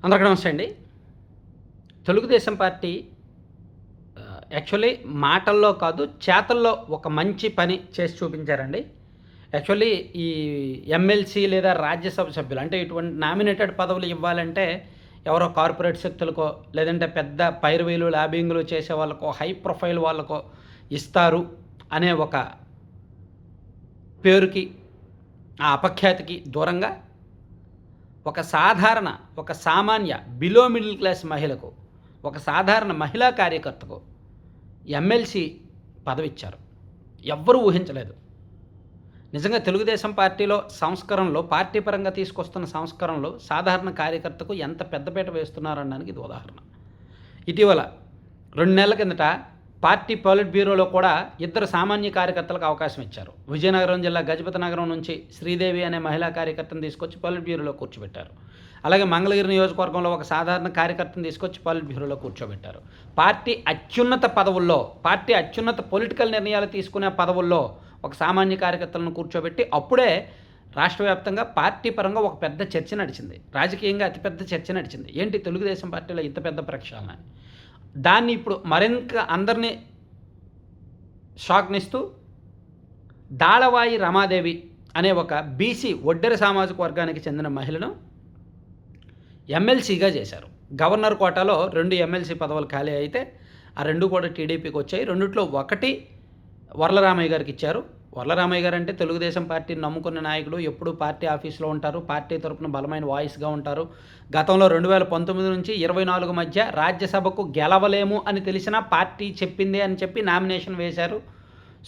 అందరికీ నమస్తే అండి. తెలుగుదేశం పార్టీ యాక్చువల్లీ మాటల్లో కాదు, చేతల్లో ఒక మంచి పని చేసి చూపించారండి. యాక్చువల్లీ ఈ ఎమ్మెల్సీ లేదా రాజ్యసభ సభ్యులు అంటే ఇటువంటి నామినేటెడ్ పదవులు ఇవ్వాలంటే ఎవరో కార్పొరేట్ శక్తులకో, లేదంటే పెద్ద పైరవీలు, లాబింగ్‌లు చేసే వాళ్ళకో, హై ప్రొఫైల్ వాళ్ళకో ఇస్తారు అనే ఒక పేరుకి, ఆ అపఖ్యాతికి దూరంగా ఒక సామాన్య బిలో మిడిల్ క్లాస్ మహిళకు, ఒక సాధారణ మహిళా కార్యకర్తకు ఎమ్మెల్సీ పదవిచ్చారు. ఎవ్వరూ ఊహించలేదు. నిజంగా తెలుగుదేశం పార్టీలో సంస్కరణలో, పార్టీ పరంగా తీసుకొస్తున్న సంస్కరణలు సాధారణ కార్యకర్తకు ఎంత పెద్దపీట వేస్తున్నారనడానికి ఇది ఉదాహరణ. ఇటీవల 2 నెలల కిందట పార్టీ పొలిట్ బ్యూరోలో కూడా ఇద్దరు సామాన్య కార్యకర్తలకు అవకాశం ఇచ్చారు. విజయనగరం జిల్లా గజపతి నగరం నుంచి శ్రీదేవి అనే మహిళా కార్యకర్తను తీసుకొచ్చి పొలిట్ బ్యూరోలో కూర్చోబెట్టారు. అలాగే మంగళగిరి నియోజకవర్గంలో ఒక సాధారణ కార్యకర్తను తీసుకొచ్చి పొలిట్ బ్యూరోలో కూర్చోబెట్టారు. పార్టీ అత్యున్నత పదవుల్లో, పార్టీ అత్యున్నత పొలిటికల్ నిర్ణయాలు తీసుకునే పదవుల్లో ఒక సామాన్య కార్యకర్తలను కూర్చోబెట్టి అప్పుడే రాష్ట్ర వ్యాప్తంగా పార్టీ పరంగా ఒక పెద్ద చర్చ నడిచింది. రాజకీయంగా అతిపెద్ద చర్చ నడిచింది. ఏంటి తెలుగుదేశం పార్టీలో ఇంత పెద్ద ప్రక్షాళన అని. దాన్ని ఇప్పుడు మరింత అందరినీ షాక్నిస్తూ దాళవాయి రమాదేవి అనే ఒక బీసీ ఒడ్డెర సామాజిక వర్గానికి చెందిన మహిళను ఎమ్మెల్సీగా చేశారు. గవర్నర్ కోటాలో 2 ఎమ్మెల్సీ పదవులు ఖాళీ అయితే ఆ 2 కూడా టీడీపీకి వచ్చాయి. రెండిట్లో ఒకటి వర్లరామయ్య గారికి ఇచ్చారు. వర్లరామయ్య గారు అంటే తెలుగుదేశం పార్టీని నమ్ముకున్న నాయకుడు, ఎప్పుడూ పార్టీ ఆఫీస్లో ఉంటారు, పార్టీ తరపున బలమైన వాయిస్గా ఉంటారు. గతంలో 2019 నుంచి 24 మధ్య రాజ్యసభకు గెలవలేము అని తెలిసినా పార్టీ చెప్పింది అని చెప్పి నామినేషన్ వేశారు.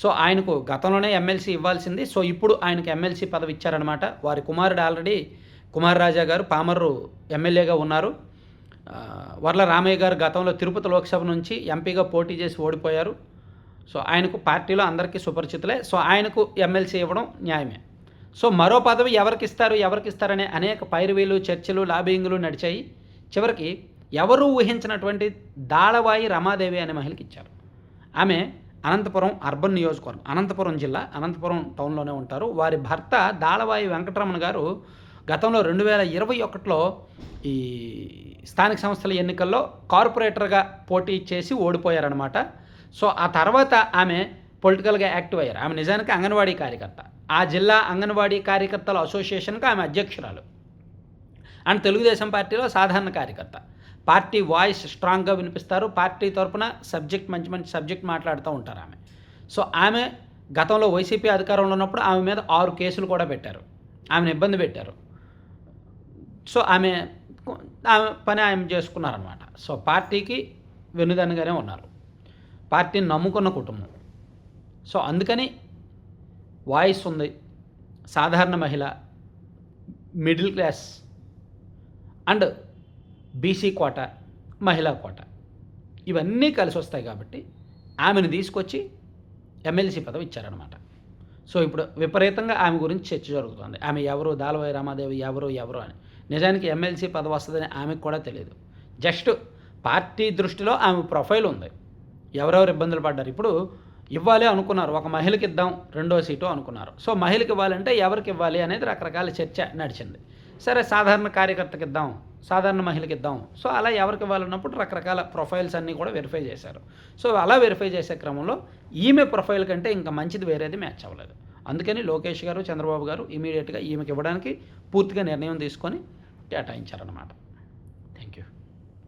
సో ఆయనకు గతంలోనే ఎమ్మెల్సీ ఇవ్వాల్సింది. సో ఇప్పుడు ఆయనకు ఎమ్మెల్సీ పదవి ఇచ్చారనమాట. వారి కుమారుడు ఆల్రెడీ కుమార్ రాజా గారు పామర్రు ఎమ్మెల్యేగా ఉన్నారు. వర్ల రామయ్య గారు గతంలో తిరుపతి లోక్సభ నుంచి ఎంపీగా పోటీ చేసి ఓడిపోయారు. సో ఆయనకు పార్టీలో అందరికీ సుపరిచితులే. సో ఆయనకు ఎమ్మెల్సీ ఇవ్వడం న్యాయమే. సో మరో పదవి ఎవరికిస్తారనే అనేక పైరవీలు, చర్చలు, లాబింగ్లు నడిచాయి. చివరికి ఎవరూ ఊహించినటువంటి దాళవాయి రమాదేవి అనే మహిళకి ఇచ్చారు. ఆమె అనంతపురం అర్బన్ నియోజకవర్గం, అనంతపురం జిల్లా, అనంతపురం టౌన్లోనే ఉంటారు. వారి భర్త దాళవాయి వెంకటరమణ గారు గతంలో 2021లో ఈ స్థానిక సంస్థల ఎన్నికల్లో కార్పొరేటర్గా పోటీ చేసి ఓడిపోయారనమాట. సో ఆ తర్వాత ఆమె పొలిటికల్గా యాక్టివ్ అయ్యారు. ఆమె నిజానికి అంగన్వాడీ కార్యకర్త. ఆ జిల్లా అంగన్వాడీ కార్యకర్తల అసోసియేషన్కి ఆమె అధ్యక్షురాలు. అండ్ తెలుగుదేశం పార్టీలో సాధారణ కార్యకర్త. పార్టీ వాయిస్ స్ట్రాంగ్గా వినిపిస్తారు. పార్టీ తరపున మంచి మంచి సబ్జెక్ట్ మాట్లాడుతూ ఉంటారు ఆమె. సో ఆమె గతంలో వైసీపీ అధికారంలో ఉన్నప్పుడు ఆమె మీద 6 కేసులు కూడా పెట్టారు. ఆమెను ఇబ్బంది పెట్టారు. సో ఆమె పని ఆమె చేసుకున్నారనమాట. సో పార్టీకి వెన్నుదన్నుగానే ఉన్నారు. పార్టీని నమ్ముకున్న కుటుంబం. సో అందుకని వాయిస్ ఉంది, సాధారణ మహిళ, మిడిల్ క్లాస్ అండ్ బీసీ కోట, మహిళా కోట ఇవన్నీ కలిసి వస్తాయి కాబట్టి ఆమెను తీసుకొచ్చి ఎమ్మెల్సీ పదవి ఇచ్చారనమాట. సో ఇప్పుడు విపరీతంగా ఆమె గురించి చర్చ జరుగుతుంది. ఆమె ఎవరు, దాళవాయి రమాదేవి ఎవరు అని. నిజానికి ఎమ్మెల్సీ పదవి వస్తుందని ఆమెకు కూడా తెలియదు. జస్ట్ పార్టీ దృష్టిలో ఆమె ప్రొఫైల్ ఉంది. ఎవరెవరు ఇబ్బందులు పడ్డారు. ఇప్పుడు ఇవ్వాలి అనుకున్నారు, ఒక మహిళకి ఇద్దాం 2వ సీటు అనుకున్నారు. సో మహిళకి ఇవ్వాలంటే ఎవరికి ఇవ్వాలి అనేది రకరకాల చర్చ నడిచింది. సరే సాధారణ కార్యకర్తకి ఇద్దాం, సాధారణ మహిళకి ఇద్దాం. సో అలా ఎవరికి ఇవ్వాలన్నప్పుడు రకరకాల ప్రొఫైల్స్ అన్నీ కూడా వెరిఫై చేశారు. సో అలా వెరిఫై చేసే క్రమంలో ఈమె ప్రొఫైల్ కంటే ఇంకా మంచిది వేరేది మ్యాచ్ అవ్వలేదు. అందుకని లోకేష్ గారు, చంద్రబాబు గారు ఇమీడియట్గా ఈమెకి ఇవ్వడానికి పూర్తిగా నిర్ణయం తీసుకొని కేటాయించారన్నమాట. Thank you.